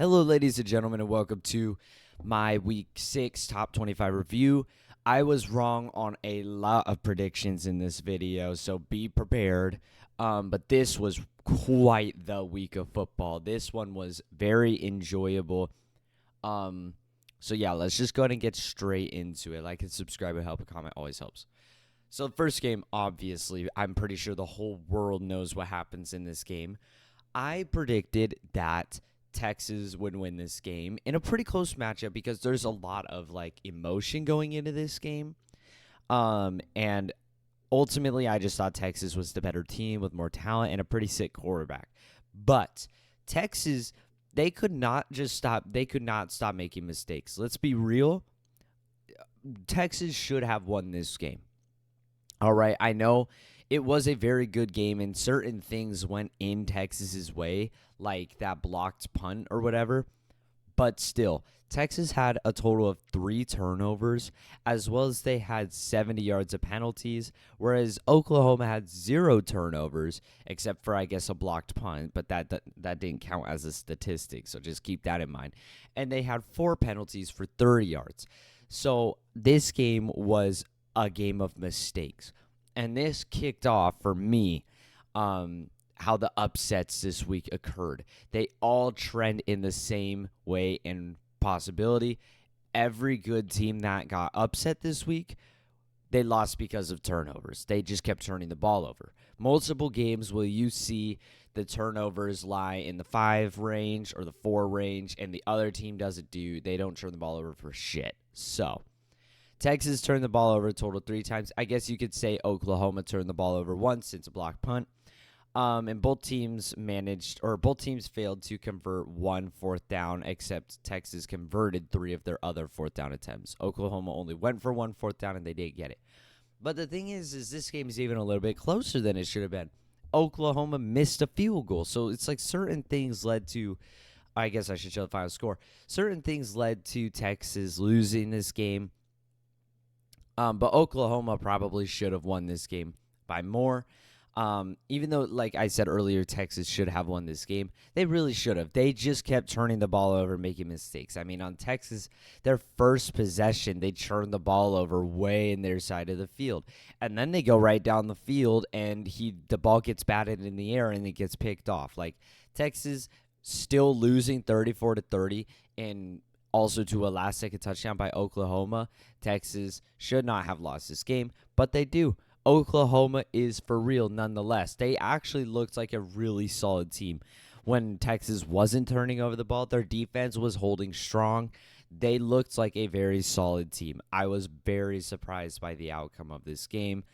Hello, ladies and gentlemen, and welcome to my Week 6 Top 25 review. I was wrong on a lot of predictions in this video, so be prepared. But this was quite the week of football. This one was very enjoyable. So yeah, let's just go ahead and get straight into it. Like and subscribe and help. A comment always helps. So the first game, obviously, I'm pretty sure the whole world knows what happens in this game. I predicted that Texas would win this game in a pretty close matchup because there's a lot of emotion going into this game. And ultimately I just thought Texas was the better team with more talent and a pretty sick quarterback. But Texas, they could not stop making mistakes. Let's be real. Texas should have won this game. All right, I know it was a very good game, and certain things went in Texas's way, like that blocked punt or whatever. But still, Texas had a total of 3 turnovers, as well as they had 70 yards of penalties, whereas Oklahoma had 0 turnovers, except for, I guess, a blocked punt, but that didn't count as a statistic, so just keep that in mind. And they had 4 penalties for 30 yards. So this game was a game of mistakes. And this kicked off for me how the upsets this week occurred. They all trend in the same way and possibility. Every good team that got upset this week, they lost because of turnovers. They just kept turning the ball over. Multiple games will you see the turnovers lie in the 5 range or the 4 range, and the other team they don't turn the ball over for shit. So Texas turned the ball over a total 3 times. I guess you could say Oklahoma turned the ball over once since a block punt. And both teams failed to convert 1 fourth down, except Texas converted 3 of their other fourth down attempts. Oklahoma only went for 1 fourth down, and they didn't get it. But the thing is this game is even a little bit closer than it should have been. Oklahoma missed a field goal. So it's like certain things led to, I guess I should show the final score. Certain things led to Texas losing this game. But Oklahoma probably should have won this game by more. Even though, like I said earlier, Texas should have won this game, they really should have. They just kept turning the ball over, making mistakes. I mean, on Texas, their first possession, they turned the ball over way in their side of the field. And then they go right down the field, and the ball gets batted in the air, and it gets picked off. Like, Texas still losing 34-30, and also to a last-second touchdown by Oklahoma. Texas should not have lost this game, but they do. Oklahoma is for real nonetheless. They actually looked like a really solid team. When Texas wasn't turning over the ball, their defense was holding strong. They looked like a very solid team. I was very surprised by the outcome of this game.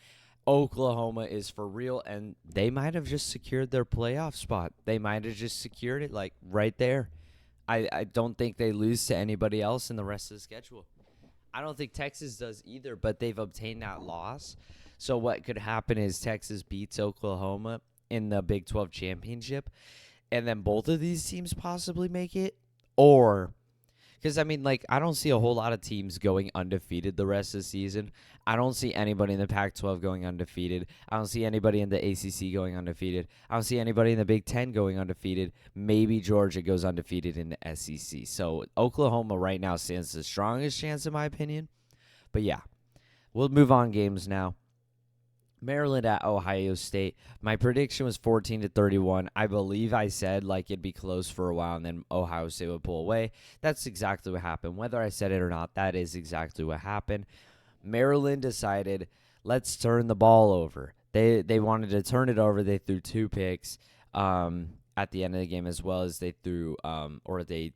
Oklahoma is for real, and they might have just secured their playoff spot. They might have just secured it right there. I don't think they lose to anybody else in the rest of the schedule. I don't think Texas does either, but they've obtained that loss. So what could happen is Texas beats Oklahoma in the Big 12 championship, and then both of these teams possibly make it. Or, because, I mean, I don't see a whole lot of teams going undefeated the rest of the season. I don't see anybody in the Pac-12 going undefeated. I don't see anybody in the ACC going undefeated. I don't see anybody in the Big 10 going undefeated. Maybe Georgia goes undefeated in the SEC. So Oklahoma right now stands the strongest chance in my opinion. But yeah, we'll move on games now. Maryland at Ohio State. My prediction was 14-31. I believe I said it'd be close for a while and then Ohio State would pull away. That's exactly what happened. Whether I said it or not, that is exactly what happened. Maryland decided, let's turn the ball over. They wanted to turn it over. They threw 2 picks at the end of the game, as well as they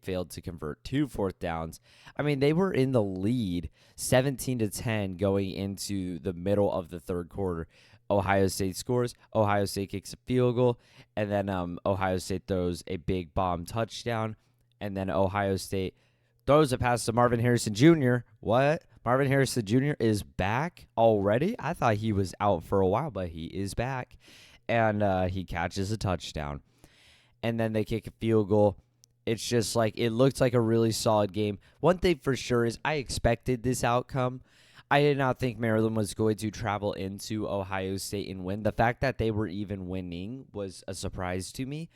failed to convert 2 fourth downs. I mean, they were in the lead 17-10 going into the middle of the third quarter. Ohio State scores. Ohio State kicks a field goal, and then Ohio State throws a big bomb touchdown, and then Ohio State throws a pass to Marvin Harrison Jr. What? Marvin Harrison Jr. is back already? I thought he was out for a while, but he is back, and he catches a touchdown. And then they kick a field goal. It's just it looked like a really solid game. One thing for sure is I expected this outcome. I did not think Maryland was going to travel into Ohio State and win. The fact that they were even winning was a surprise to me.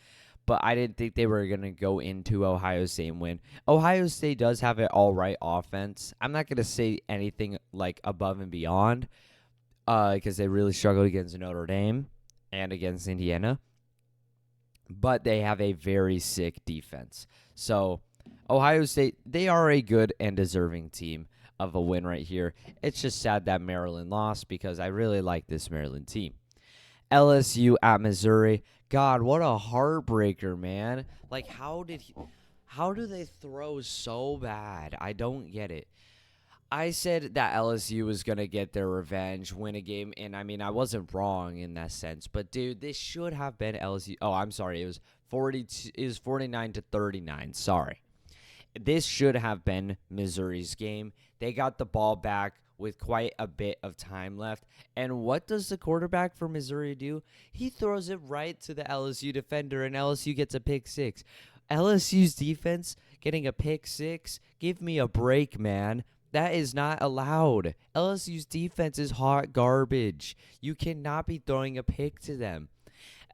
but I didn't think they were going to go into Ohio State and win. Ohio State does have an all right offense. I'm not going to say anything like above and beyond because they really struggled against Notre Dame and against Indiana. But they have a very sick defense. So Ohio State, they are a good and deserving team of a win right here. It's just sad that Maryland lost because I really like this Maryland team. LSU at Missouri. God, what a heartbreaker, man. Like, how do they throw so bad? I don't get it. I said that LSU was going to get their revenge, win a game, and I mean, I wasn't wrong in that sense. But dude, this should have been LSU. Oh, I'm sorry. It was 49-39. Sorry. This should have been Missouri's game. They got the ball back with quite a bit of time left. And what does the quarterback for Missouri do? He throws it right to the LSU defender, and LSU gets a pick six. LSU's defense getting a pick six? Give me a break, man. That is not allowed. LSU's defense is hot garbage. You cannot be throwing a pick to them.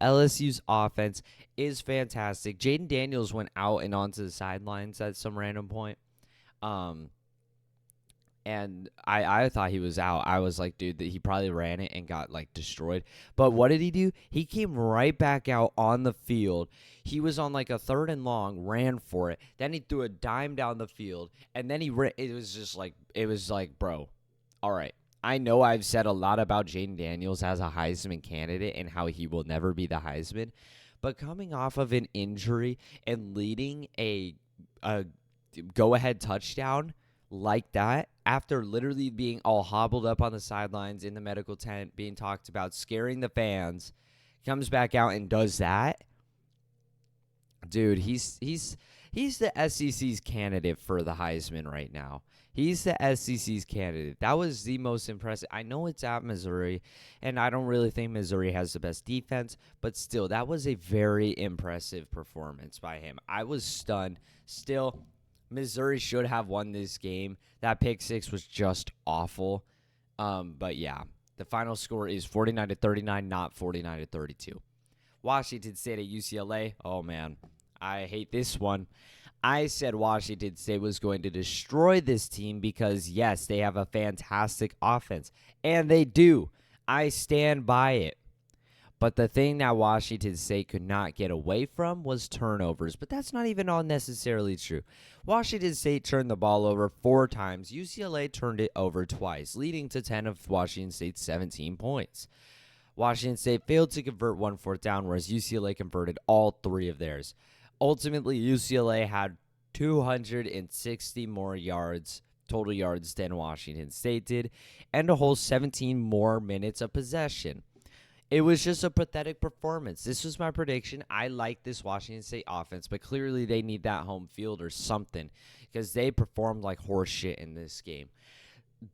LSU's offense is fantastic. Jaden Daniels went out and onto the sidelines at some random point. And I thought he was out. I was like, dude, that he probably ran it and got, like, destroyed. But what did he do? He came right back out on the field. He was on, like, a 3rd and long, ran for it. Then he threw a dime down the field. And then he ran. It was like, bro, all right. I know I've said a lot about Jaden Daniels as a Heisman candidate and how he will never be the Heisman. But coming off of an injury and leading a go-ahead touchdown like that, after literally being all hobbled up on the sidelines in the medical tent, being talked about, scaring the fans, comes back out and does that. Dude, he's the SEC's candidate for the Heisman right now. He's the SEC's candidate. That was the most impressive. I know it's at Missouri, and I don't really think Missouri has the best defense, but still, that was a very impressive performance by him. I was stunned. Still, Missouri should have won this game. That pick six was just awful. But yeah, the final score is 49-39, not 49-32. Washington State at UCLA. Oh, man, I hate this one. I said Washington State was going to destroy this team because, yes, they have a fantastic offense. And they do. I stand by it. But the thing that Washington State could not get away from was turnovers. But that's not even all necessarily true. Washington State turned the ball over 4 times. UCLA turned it over twice, leading to 10 of Washington State's 17 points. Washington State failed to convert 1 fourth down, whereas UCLA converted all 3 of theirs. Ultimately, UCLA had 260 more yards, total yards, than Washington State did, and a whole 17 more minutes of possession. It was just a pathetic performance. This was my prediction. I like this Washington State offense, but clearly they need that home field or something because they performed like horse shit in this game.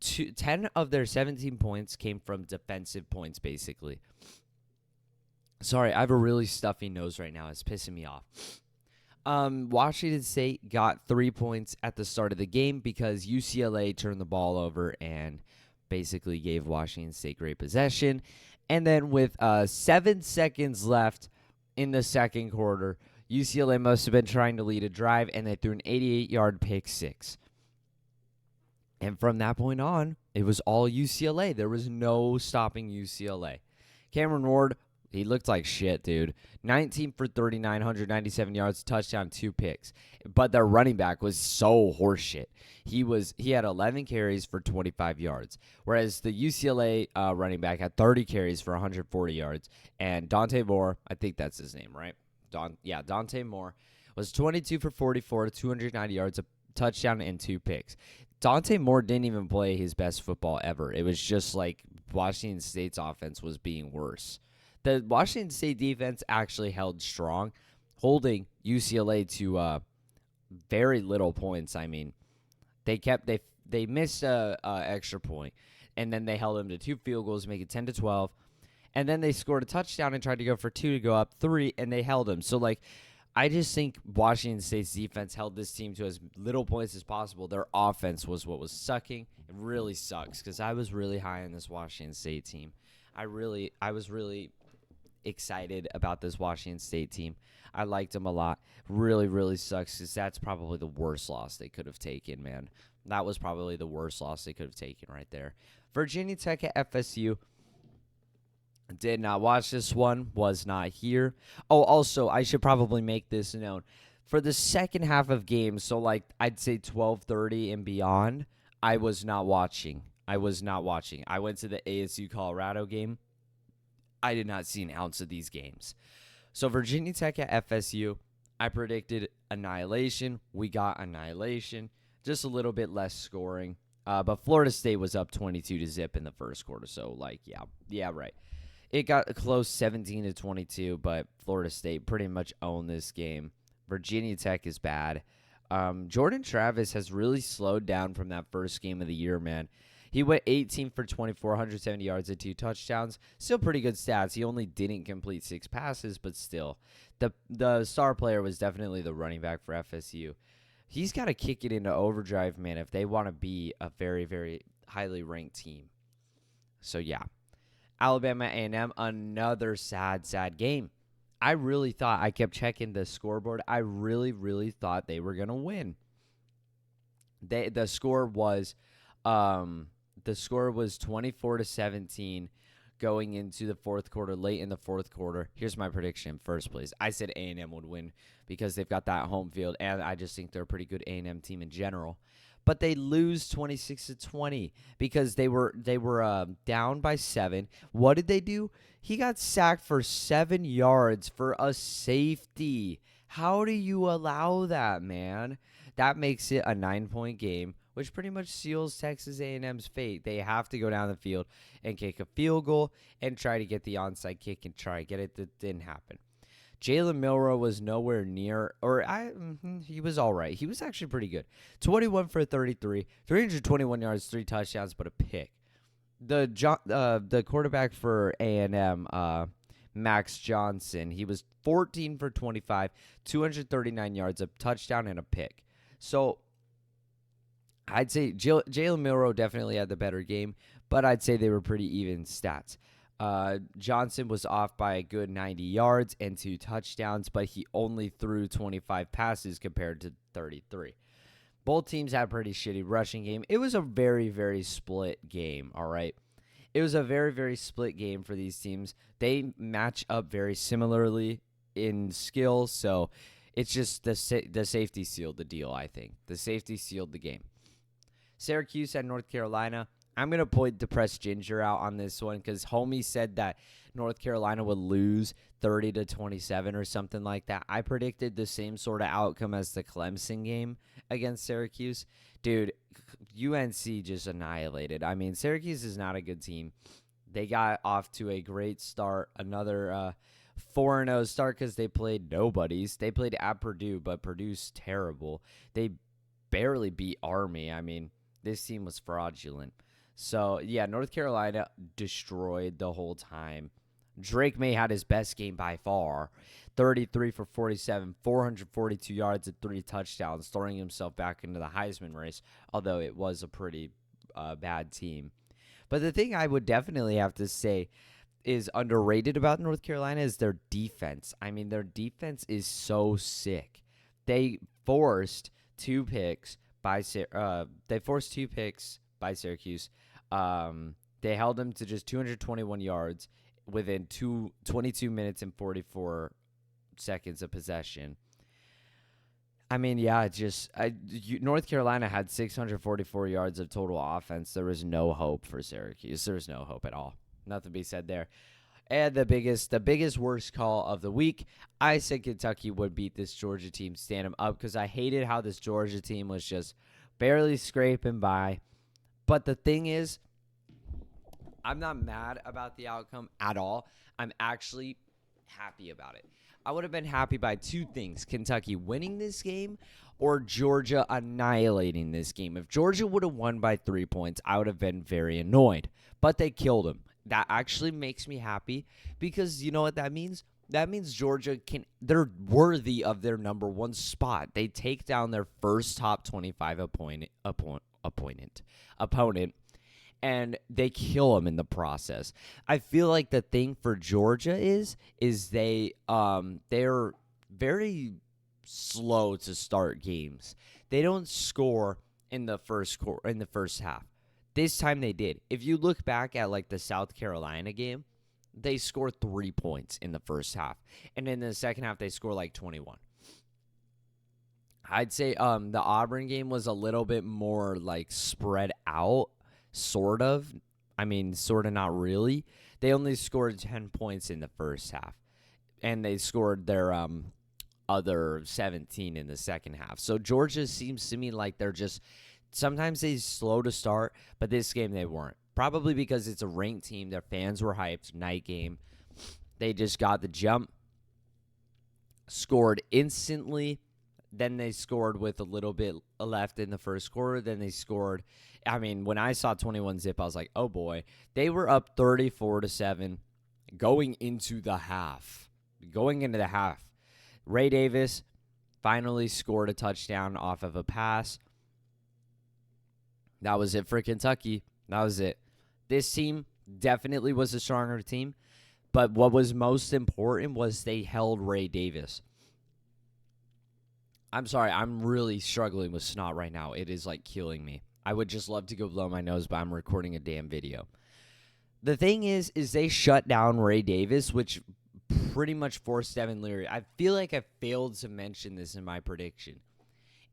10 of their 17 points came from defensive points, basically. Sorry, I have a really stuffy nose right now. It's pissing me off. Washington State got 3 points at the start of the game because UCLA turned the ball over and basically gave Washington State great possession. And then with 7 seconds left in the second quarter, UCLA must have been trying to lead a drive, and they threw an 88-yard pick six. And from that point on, it was all UCLA. There was no stopping UCLA. Cameron Ward, he looked like shit, dude. 19 for 39, 197 yards, touchdown, 2 picks. But their running back was so horseshit. He had 11 carries for 25 yards, whereas the UCLA running back had 30 carries for 140 yards. And Dante Moore, I think that's his name, right? Dante Moore was 22 for 44, 290 yards, a touchdown, and 2 picks. Dante Moore didn't even play his best football ever. It was just like Washington State's offense was being worse. The Washington State defense actually held strong, holding UCLA to very little points. I mean, they missed a extra point, and then they held them to 2 field goals, make it 10-12, and then they scored a touchdown and tried to go for 2 to go up 3, and they held them. So, like, I just think Washington State's defense held this team to as little points as possible. Their offense was what was sucking. It really sucks because I was really high on this Washington State team. I was really excited about this Washington State team. I liked them a lot. Really, really sucks because that's probably the worst loss they could have taken, man. That was probably the worst loss they could have taken right there. Virginia Tech at FSU. Did not watch this one. Was not here. Oh, also, I should probably make this known. For the second half of games, so like I'd say 12:30 and beyond, I was not watching. I went to the ASU Colorado game. I did not see an ounce of these games. So Virginia Tech at FSU, I predicted annihilation. We got annihilation. Just a little bit less scoring. But Florida State was up 22-0 in the first quarter. So, like, yeah, right. It got close 17-22, but Florida State pretty much owned this game. Virginia Tech is bad. Jordan Travis has really slowed down from that first game of the year, man. He went 18 for 24, 170 yards and 2 touchdowns. Still pretty good stats. He only didn't complete 6 passes, but still. The star player was definitely the running back for FSU. He's got to kick it into overdrive, man, if they want to be a very, very highly ranked team. So, yeah. Alabama A&M, another sad game. I really thought, I kept checking the scoreboard. I really, really thought they were going to win. The score was 24-17 going into the fourth quarter, late in the fourth quarter. Here's my prediction first place. I said A&M would win because they've got that home field, and I just think they're a pretty good A&M team in general. But they lose 26-20 because they were down by 7. What did they do? He got sacked for 7 yards for a safety. How do you allow that, man? That makes it a 9-point game, which pretty much seals Texas A&M's fate. They have to go down the field and kick a field goal and try to get the onside kick and try to get it. That didn't happen. Jalen Milroe was nowhere near, he was all right. He was actually pretty good. 21 for 33, 321 yards, 3 touchdowns, but a pick. The quarterback for A&M, Max Johnson, he was 14 for 25, 239 yards, a touchdown, and a pick. So I'd say Jalen Milroe definitely had the better game, but I'd say they were pretty even stats. Johnson was off by a good 90 yards and 2 touchdowns, but he only threw 25 passes compared to 33. Both teams had a pretty shitty rushing game. It was a very, very split game, all right? It was a very, very split game for these teams. They match up very similarly in skill, so it's just the safety sealed the deal, I think. The safety sealed the game. Syracuse at North Carolina. I'm going to point Depressed Ginger out on this one because homie said that North Carolina would lose 30-27 or something like that. I predicted the same sort of outcome as the Clemson game against Syracuse. Dude, UNC just annihilated. I mean, Syracuse is not a good team. They got off to a great start. Another 4-0 start because they played nobodies. They played at Purdue, but Purdue's terrible. They barely beat Army. I mean, this team was fraudulent. So, yeah, North Carolina destroyed the whole time. Drake May had his best game by far. 33 for 47, 442 yards and 3 touchdowns, throwing himself back into the Heisman race, although it was a pretty bad team. But the thing I would definitely have to say is underrated about North Carolina is their defense. I mean, their defense is so sick. They forced 2 picks by Syracuse. They held them to just 221 yards within 22 minutes and 44 seconds of possession. I mean, yeah, North Carolina had 644 yards of total offense. There was no hope for Syracuse. There was no hope at all. Nothing to be said there. And the biggest worst call of the week, I said Kentucky would beat this Georgia team, stand them up, because I hated how this Georgia team was just barely scraping by. But the thing is, I'm not mad about the outcome at all. I'm actually happy about it. I would have been happy by 2 things: Kentucky winning this game or Georgia annihilating this game. If Georgia would have won by 3 points, I would have been very annoyed. But they killed them. That actually makes me happy because you know what that means? That means Georgia they're worthy of their number 1 spot. They take down their first top 25 opponent, and they kill them in the process. I feel like the thing for Georgia is they're very slow to start games. They don't score in the first half. This time they did. If you look back at like the South Carolina game, they scored 3 points in the first half, and in the second half they score like 21. I'd say the Auburn game was a little bit more like spread out, sort of. I mean, sort of, not really. They only scored 10 points in the first half, and they scored their other 17 in the second half. So Georgia seems to me like they're just sometimes they slow to start, but this game they weren't. Probably because it's a ranked team. Their fans were hyped. Night game. They just got the jump, scored instantly. Then they scored with a little bit left in the first quarter. Then they scored. I mean, when I saw 21-zip, I was like, oh, boy. They were up 34-7 going into the half. Ray Davis finally scored a touchdown off of a pass. That was it for Kentucky. That was it. This team definitely was a stronger team, but what was most important was they held Ray Davis. I'm sorry, I'm really struggling with snot right now. It is like killing me. I would just love to go blow my nose, but I'm recording a damn video. The thing is they shut down Ray Davis, which pretty much forced Devin Leary. I feel like I failed to mention this in my prediction.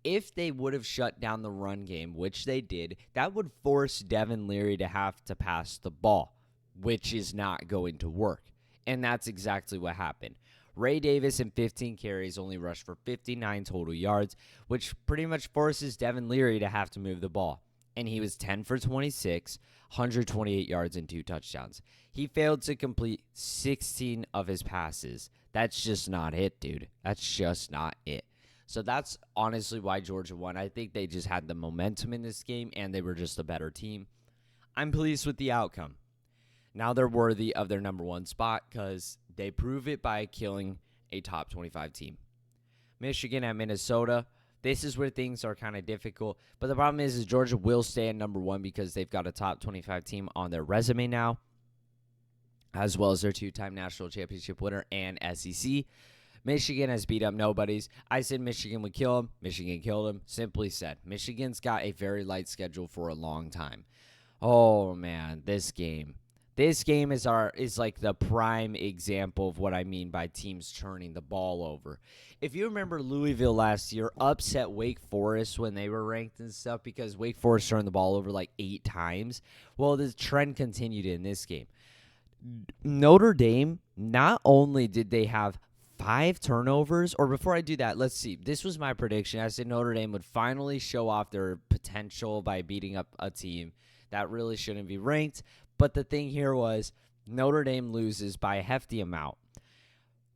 If they would have shut down the run game, which they did, that would force Devin Leary to have to pass the ball, which is not going to work. And that's exactly what happened. Ray Davis in 15 carries only rushed for 59 total yards, which pretty much forces Devin Leary to have to move the ball. And he was 10 for 26, 128 yards and 2 touchdowns. He failed to complete 16 of his passes. That's just not it, dude. That's just not it. So that's honestly why Georgia won. I think they just had the momentum in this game, and they were just a better team. I'm pleased with the outcome. Now they're worthy of their number one spot because they prove it by killing a top 25 team. Michigan at Minnesota. This is where things are kind of difficult. But the problem is Georgia will stay at number one because they've got a top 25 team on their resume now, as well as their two-time national championship winner and SEC. Michigan has beat up nobodies. I said Michigan would kill them. Michigan killed them. Simply said. Michigan's got a very light schedule for a long time. Oh, man, this game. This game is like the prime example of what I mean by teams turning the ball over. If you remember Louisville last year upset Wake Forest when they were ranked and stuff because Wake Forest turned the ball over like 8 times. Well, the trend continued in this game. Notre Dame, not only did they have 5 turnovers, or before I do that, let's see. This was my prediction. I said Notre Dame would finally show off their potential by beating up a team that really shouldn't be ranked. But the thing here was Notre Dame loses by a hefty amount.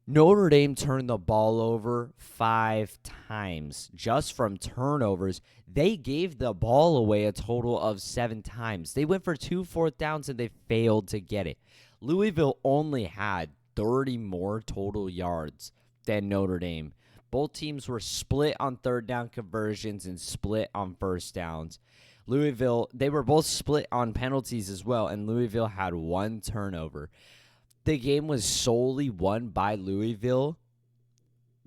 Notre Dame turned the ball over 5 times just from turnovers. They gave the ball away a total of 7 times. They went for 2 fourth downs and they failed to get it. Louisville only had 30 more total yards than Notre Dame. Both teams were split on third down conversions and split on first downs. Louisville, they were both split on penalties as well, and Louisville had 1 turnover. The game was solely won by Louisville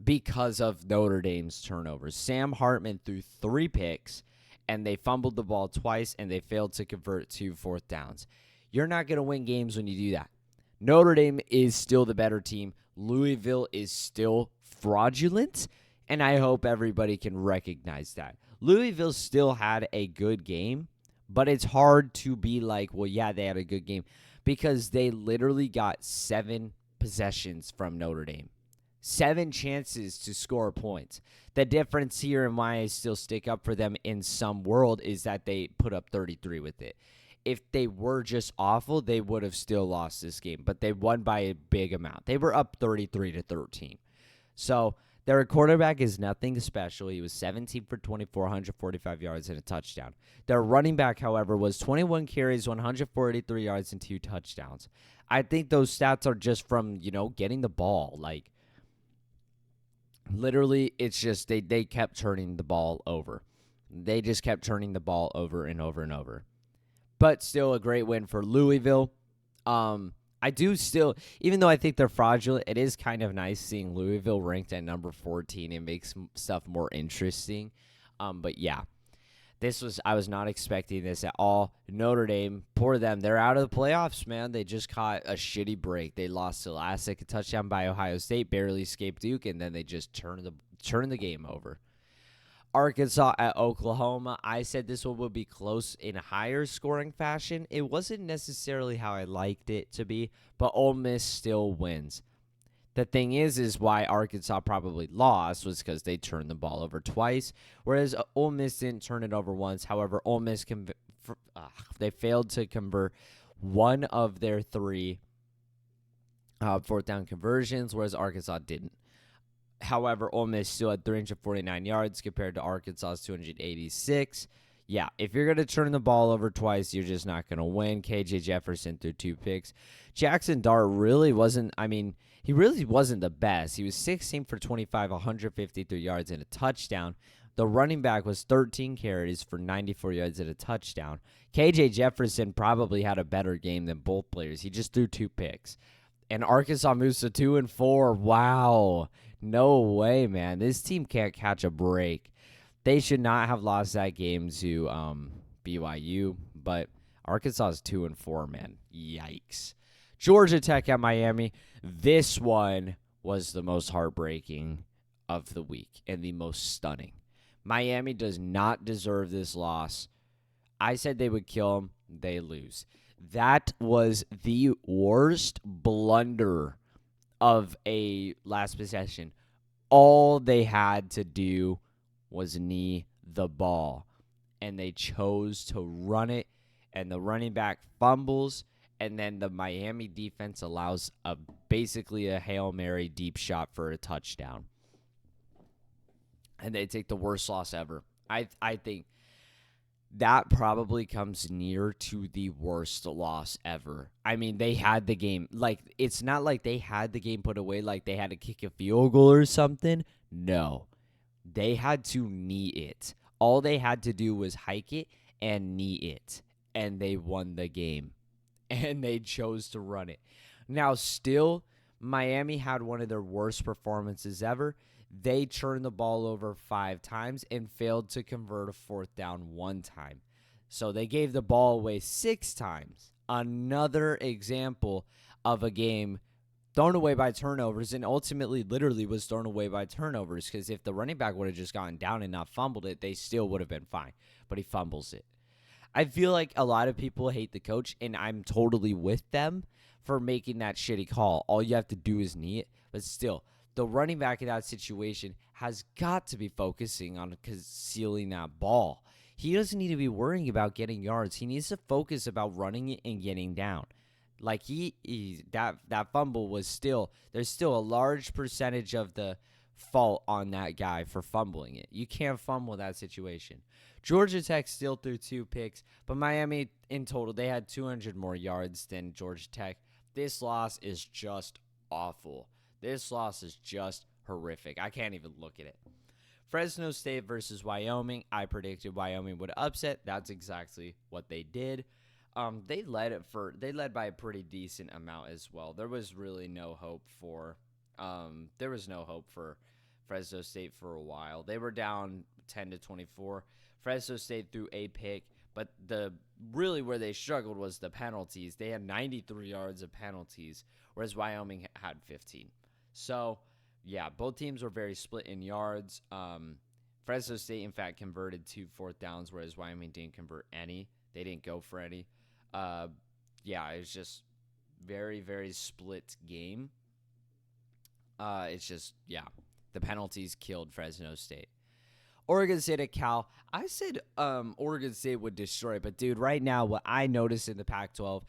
because of Notre Dame's turnovers. Sam Hartman threw 3 picks, and they fumbled the ball twice, and they failed to convert 2 fourth downs. You're not going to win games when you do that. Notre Dame is still the better team. Louisville is still fraudulent, and I hope everybody can recognize that. Louisville still had a good game, but it's hard to be like, well, yeah, they had a good game because they literally got 7 possessions from Notre Dame. 7 chances to score points. The difference here and why I still stick up for them in some world is that they put up 33 with it. If they were just awful, they would have still lost this game, but they won by a big amount. They were up 33-13. So their quarterback is nothing special. He was 17 for 24, 145 yards and a touchdown. Their running back, however, was 21 carries, 143 yards and 2 touchdowns. I think those stats are just from, getting the ball. Like, literally, it's just they kept turning the ball over. They just kept turning the ball over and over and over. but still a great win for Louisville. I do still, even though I think they're fraudulent, it is kind of nice seeing Louisville ranked at number 14. It makes stuff more interesting. But yeah, I was not expecting this at all. Notre Dame, poor them. They're out of the playoffs, man. They just caught a shitty break. They lost to last second touchdown by Ohio State, barely escaped Duke, and then they just turned the game over. Arkansas at Oklahoma. I said this one would be close in higher scoring fashion. It wasn't necessarily how I liked it to be, but Ole Miss still wins. The thing is why Arkansas probably lost was because they turned the ball over twice, whereas Ole Miss didn't turn it over once. However, Ole Miss they failed to convert one of their three fourth down conversions, whereas Arkansas didn't. However, Ole Miss still had 349 yards compared to Arkansas's 286. Yeah, if you're going to turn the ball over twice, you're just not going to win. KJ Jefferson threw 2 picks. Jackson Dart really wasn't, he really wasn't the best. He was 16 for 25, 153 yards and a touchdown. The running back was 13 carries for 94 yards and a touchdown. KJ Jefferson probably had a better game than both players. He just threw 2 picks. And Arkansas moves to 2-4. Wow. No way, man. This team can't catch a break. They should not have lost that game to BYU, but Arkansas is 2-4, man. Yikes. Georgia Tech at Miami. This one was the most heartbreaking of the week and the most stunning. Miami does not deserve this loss. I said they would kill them. They lose. That was the worst blunder of a last possession. All they had to do was knee the ball, and they chose to run it, and the running back fumbles, and then the Miami defense allows basically a Hail Mary deep shot for a touchdown. And they take the worst loss ever. I think that probably comes near to the worst loss ever. They had the game. It's not like they had the game put away, like they had to kick a field goal or something. No. They had to knee it. All they had to do was hike it and knee it. And they won the game. And they chose to run it. Now, still, Miami had one of their worst performances ever. They turned the ball over 5 times and failed to convert a fourth down 1 time. So they gave the ball away 6 times. Another example of a game thrown away by turnovers, and ultimately literally was thrown away by turnovers, because if the running back would have just gotten down and not fumbled it, they still would have been fine. But he fumbles it. I feel like a lot of people hate the coach, and I'm totally with them for making that shitty call. All you have to do is knee it. But still, the running back in that situation has got to be focusing on concealing that ball. He doesn't need to be worrying about getting yards. He needs to focus about running it and getting down. Like that fumble was there's still a large percentage of the fault on that guy for fumbling it. You can't fumble that situation. Georgia Tech still threw 2 picks, but Miami in total, they had 200 more yards than Georgia Tech. This loss is just awful. This loss is just horrific. I can't even look at it. Fresno State versus Wyoming. I predicted Wyoming would upset. That's exactly what they did. They led by a pretty decent amount as well. There was really no hope for Fresno State for a while. They were down 10-24. Fresno State threw a pick, but where they struggled was the penalties. They had 93 yards of penalties, whereas Wyoming had 15. So, yeah, both teams were very split in yards. Fresno State, in fact, converted 2 fourth downs, whereas Wyoming didn't convert any. They didn't go for any. It was just very, very split game. The penalties killed Fresno State. Oregon State at Cal. I said Oregon State would destroy it, but, dude, right now what I noticed in the Pac-12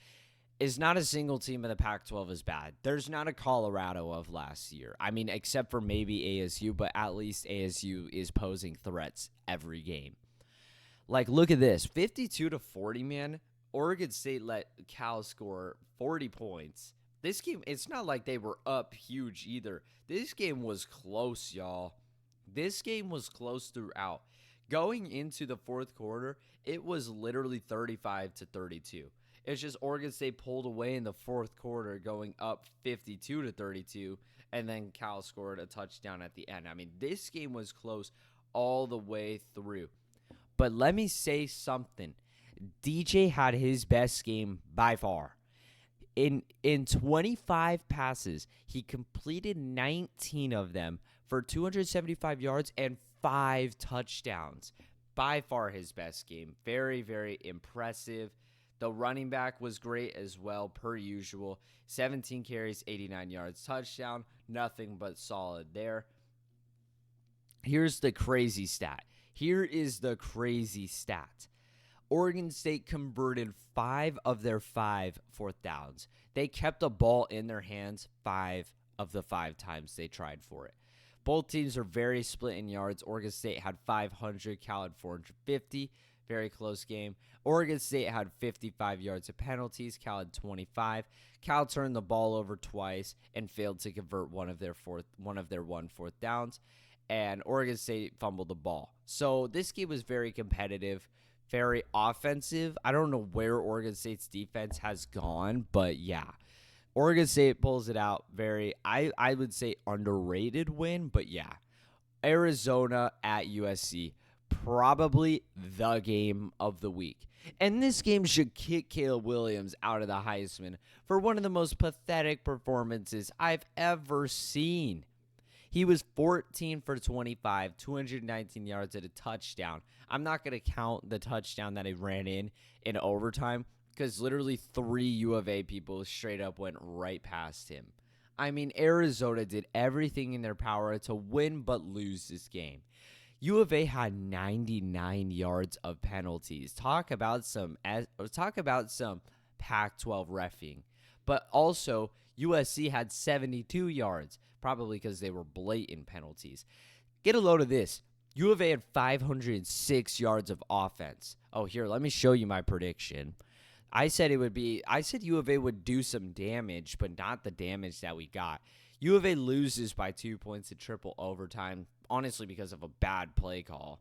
is not a single team in the Pac-12 is bad. There's not a Colorado of last year. Except for maybe ASU, but at least ASU is posing threats every game. Look at this. 52-40, man. Oregon State let Cal score 40 points. This game, it's not like they were up huge either. This game was close, y'all. This game was close throughout. Going into the fourth quarter, it was literally 35-32. It's just Oregon State pulled away in the fourth quarter, going up 52-32, and then Cal scored a touchdown at the end. I mean, this game was close all the way through. But let me say something. DJ had his best game by far. In 25 passes, he completed 19 of them for 275 yards and 5 touchdowns. By far his best game. Very, very impressive. The running back was great as well, per usual. 17 carries, 89 yards, touchdown. Nothing but solid there. Here's the crazy stat. Here is the crazy stat. Oregon State converted 5 of their 5 fourth downs. They kept the ball in their hands 5 of the 5 times they tried for it. Both teams are very split in yards. Oregon State had 500, Cal had 450. Very close game. Oregon State had 55 yards of penalties. Cal had 25. Cal turned the ball over twice and failed to convert one of their fourth downs. And Oregon State fumbled the ball. So this game was very competitive, very offensive. I don't know where Oregon State's defense has gone, but yeah. Oregon State pulls it out. Very, I would say, underrated win, but yeah. Arizona at USC. Probably the game of the week. And this game should kick Caleb Williams out of the Heisman for one of the most pathetic performances I've ever seen. He was 14 for 25, 219 yards at a touchdown. I'm not going to count the touchdown that he ran in overtime because literally 3 U of A people straight up went right past him. I mean, Arizona did everything in their power to win but lose this game. U of A had 99 yards of penalties. Talk about some Pac-12 reffing. But also, USC had 72 yards, probably because they were blatant penalties. Get a load of this. U of A had 506 yards of offense. Oh, here, let me show you my prediction. I said U of A would do some damage, but not the damage that we got. U of A loses by 2 points in triple overtime, honestly because of a bad play call.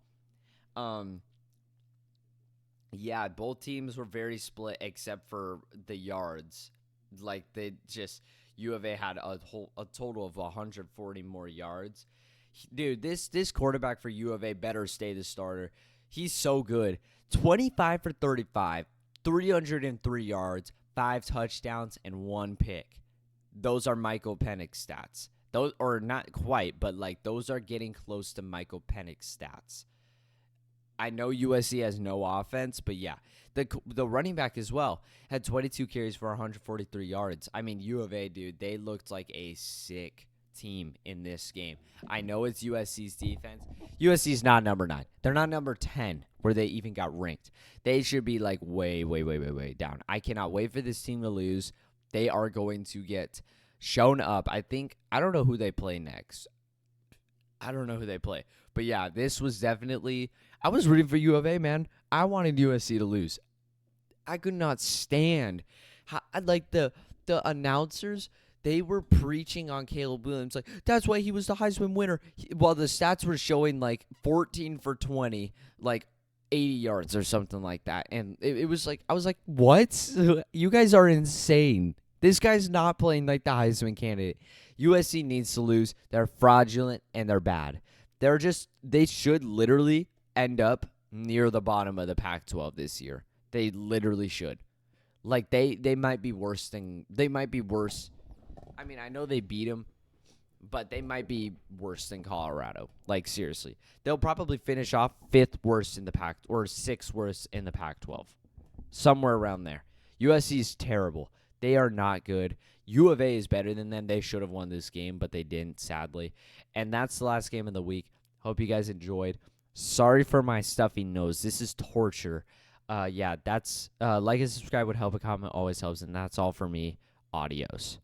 Yeah, both teams were very split except for the yards. Like U of A had a total of 140 more yards. Dude, this quarterback for U of A better stay the starter. He's so good. 25 for 35, 303 yards, 5 touchdowns, and 1 pick. Those are Michael Penix stats. Those are not quite, but those are getting close to Michael Penix stats. I know USC has no offense, but yeah, the running back as well had 22 carries for 143 yards. I mean, U of A, dude, they looked like a sick team in this game. I know it's USC's defense. USC's not number 9. They're not number 10 where they even got ranked. They should be way down. I cannot wait for this team to lose. They are going to get shown up. I don't know who they play next. But yeah, this was definitely, I was rooting for U of A, man. I wanted USC to lose. I could not stand the announcers, they were preaching on Caleb Williams. That's why he was the Heisman winner. While the stats were showing 14 for 20, 80 yards or something like that. And it was I was like, what? You guys are insane. This guy's not playing like the Heisman candidate. USC needs to lose. They're fraudulent and they're bad. They should literally end up near the bottom of the Pac-12 this year. They literally should. They might be worse. I mean, I know they beat them, but they might be worse than Colorado. Seriously. They'll probably finish off 5th worst in the Pac or 6th worst in the Pac-12. Somewhere around there. USC is terrible. They are not good. U of A is better than them. They should have won this game, but they didn't, sadly. And that's the last game of the week. Hope you guys enjoyed. Sorry for my stuffy nose. This is torture. Yeah, that's like and subscribe would help. A comment always helps, and that's all for me. Adios.